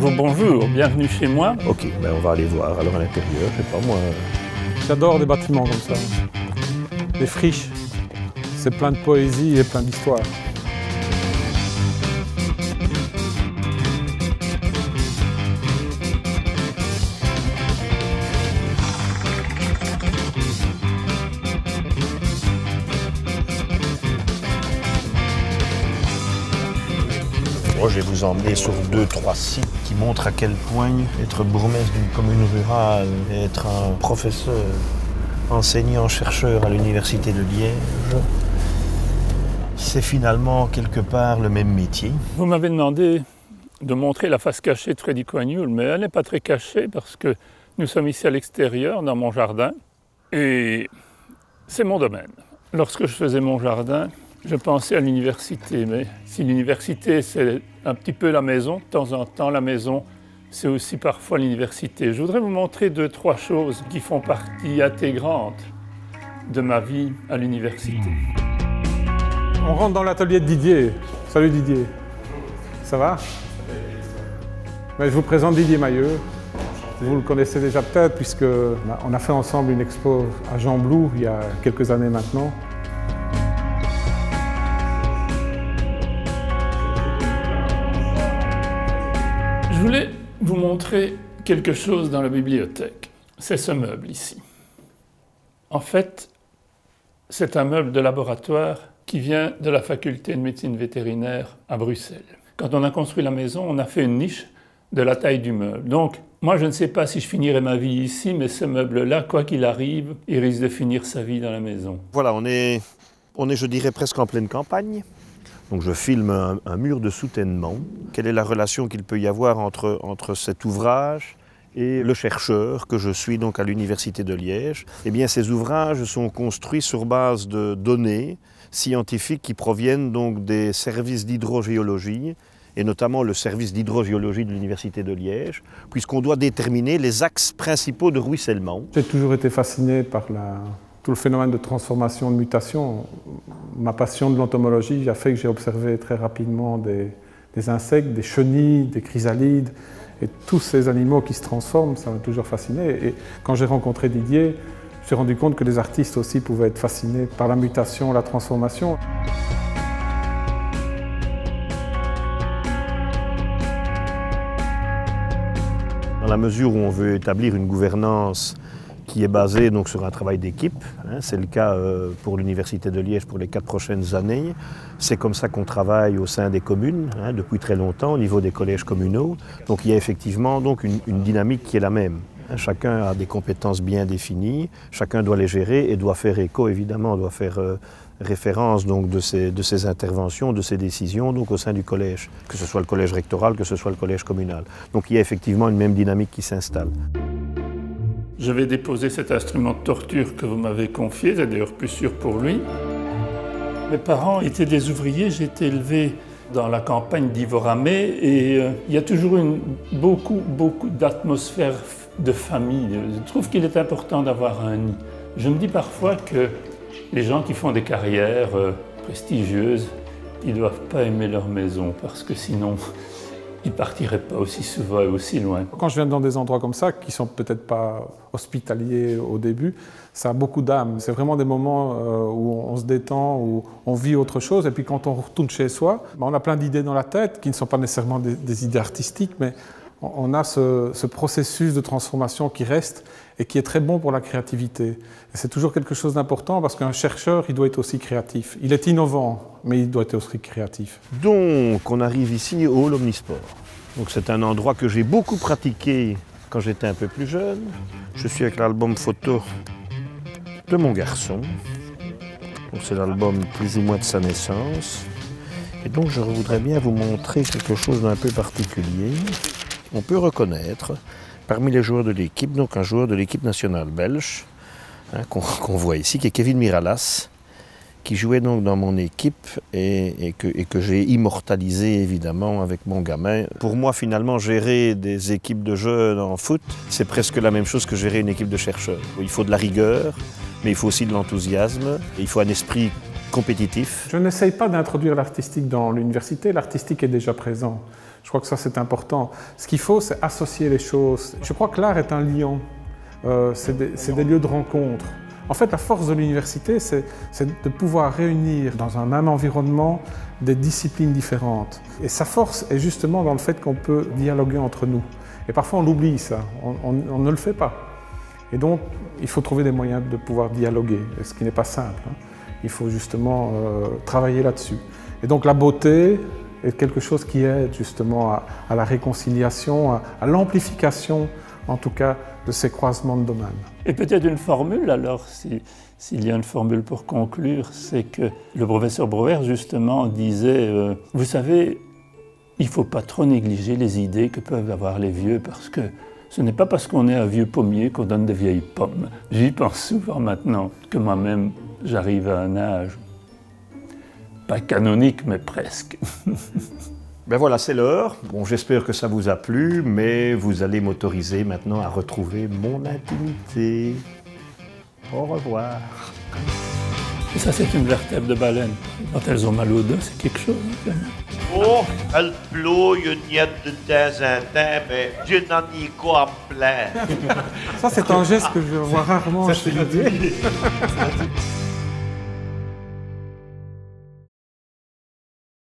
Bonjour, bonjour, bienvenue chez moi. Ok, ben on va aller voir alors à l'intérieur, je sais pas moi. J'adore des bâtiments comme ça. Des friches, c'est plein de poésie et plein d'histoire. Moi, je vais vous emmener sur 2-3 sites qui montrent à quel point être bourgmestre d'une commune rurale et être un professeur, enseignant, chercheur à l'université de Liège, c'est finalement quelque part le même métier. Vous m'avez demandé de montrer la face cachée de Freddy Coignul, mais elle n'est pas très cachée parce que nous sommes ici à l'extérieur, dans mon jardin, et c'est mon domaine. Lorsque je faisais mon jardin, je pensais à l'université, mais si l'université c'est un petit peu la maison, de temps en temps la maison c'est aussi parfois l'université. Je voudrais vous montrer 2-3 choses qui font partie intégrante de ma vie à l'université. On rentre dans l'atelier de Didier. Salut Didier. Ça va? Je vous présente Didier Mailleux. Vous le connaissez déjà peut-être puisqu'on a fait ensemble une expo à Jean Blou il y a quelques années maintenant. Je voulais vous montrer quelque chose dans la bibliothèque. C'est ce meuble ici. En fait, c'est un meuble de laboratoire qui vient de la faculté de médecine vétérinaire à Bruxelles. Quand on a construit la maison, on a fait une niche de la taille du meuble. Donc, moi, je ne sais pas si je finirai ma vie ici, mais ce meuble-là, quoi qu'il arrive, il risque de finir sa vie dans la maison. Voilà, on est, je dirais, presque en pleine campagne. Donc je filme un mur de soutènement. Quelle est la relation qu'il peut y avoir entre cet ouvrage et le chercheur que je suis donc à l'Université de Liège? Eh bien, ces ouvrages sont construits sur base de données scientifiques qui proviennent donc des services d'hydrogéologie, et notamment le service d'hydrogéologie de l'Université de Liège, puisqu'on doit déterminer les axes principaux de ruissellement. J'ai toujours été fasciné par tout le phénomène de transformation, de mutation. Ma passion de l'entomologie a fait que j'ai observé très rapidement des insectes, des chenilles, des chrysalides, et tous ces animaux qui se transforment, ça m'a toujours fasciné. Et quand j'ai rencontré Didier, je me suis rendu compte que les artistes aussi pouvaient être fascinés par la mutation, la transformation. Dans la mesure où on veut établir une gouvernance qui est basée donc sur un travail d'équipe, c'est le cas pour l'Université de Liège pour les 4 prochaines années. C'est comme ça qu'on travaille au sein des communes depuis très longtemps, au niveau des collèges communaux. Donc il y a effectivement donc une dynamique qui est la même. Chacun a des compétences bien définies, chacun doit les gérer et doit faire écho, évidemment, doit faire référence donc de ces interventions, de ces décisions donc au sein du collège, que ce soit le collège rectoral, que ce soit le collège communal. Donc il y a effectivement une même dynamique qui s'installe. Je vais déposer cet instrument de torture que vous m'avez confié, c'est d'ailleurs plus sûr pour lui. Mes parents étaient des ouvriers, j'ai été élevé dans la campagne d'Ivoramé et il y a toujours beaucoup d'atmosphère de famille. Je trouve qu'il est important d'avoir un nid. Je me dis parfois que les gens qui font des carrières prestigieuses, ils ne doivent pas aimer leur maison parce que sinon, ils ne partiraient pas aussi souvent et aussi loin. Quand je viens dans des endroits comme ça, qui ne sont peut-être pas hospitaliers au début, ça a beaucoup d'âme. C'est vraiment des moments où on se détend, où on vit autre chose. Et puis quand on retourne chez soi, on a plein d'idées dans la tête qui ne sont pas nécessairement des idées artistiques, mais on a ce processus de transformation qui reste et qui est très bon pour la créativité. Et c'est toujours quelque chose d'important parce qu'un chercheur, il doit être aussi créatif. Il est innovant, mais il doit être aussi créatif. Donc, on arrive ici au Hall Omnisport. Donc, c'est un endroit que j'ai beaucoup pratiqué quand j'étais un peu plus jeune. Je suis avec l'album photo de mon garçon. Donc, c'est l'album plus ou moins de sa naissance. Et donc, je voudrais bien vous montrer quelque chose d'un peu particulier. On peut reconnaître parmi les joueurs de l'équipe, donc un joueur de l'équipe nationale belge, qu'on voit ici, qui est Kevin Miralas, qui jouait donc dans mon équipe et que j'ai immortalisé évidemment avec mon gamin. Pour moi, finalement, gérer des équipes de jeunes en foot, c'est presque la même chose que gérer une équipe de chercheurs. Il faut de la rigueur, mais il faut aussi de l'enthousiasme, et il faut un esprit compétitif. Je n'essaye pas d'introduire l'artistique dans l'université, l'artistique est déjà présent. Je crois que ça c'est important. Ce qu'il faut, c'est associer les choses. Je crois que l'art est un liant, c'est des lieux de rencontre. En fait, la force de l'université, c'est de pouvoir réunir dans un même environnement des disciplines différentes. Et sa force est justement dans le fait qu'on peut dialoguer entre nous. Et parfois on l'oublie ça, on ne le fait pas. Et donc, il faut trouver des moyens de pouvoir dialoguer, ce qui n'est pas simple. Il faut justement travailler là-dessus. Et donc la beauté est quelque chose qui aide justement à la réconciliation, à l'amplification en tout cas de ces croisements de domaines. Et peut-être une formule alors, s'il y a une formule pour conclure, c'est que le professeur Brouwer justement disait vous savez, il ne faut pas trop négliger les idées que peuvent avoir les vieux parce que ce n'est pas parce qu'on est un vieux pommier qu'on donne de vieilles pommes. J'y pense souvent maintenant que moi-même j'arrive à un âge, pas canonique mais presque. Ben voilà, c'est l'heure. Bon, j'espère que ça vous a plu, mais vous allez m'autoriser maintenant à retrouver mon intimité. Au revoir. Et ça, c'est une vertèbre de baleine. Quand elles ont mal au dos, c'est quelque chose. Oh, elle pleut une niette de temps en temps, mais je n'en ai quoi à me plaindre. Ça, c'est un geste que je vois rarement chez les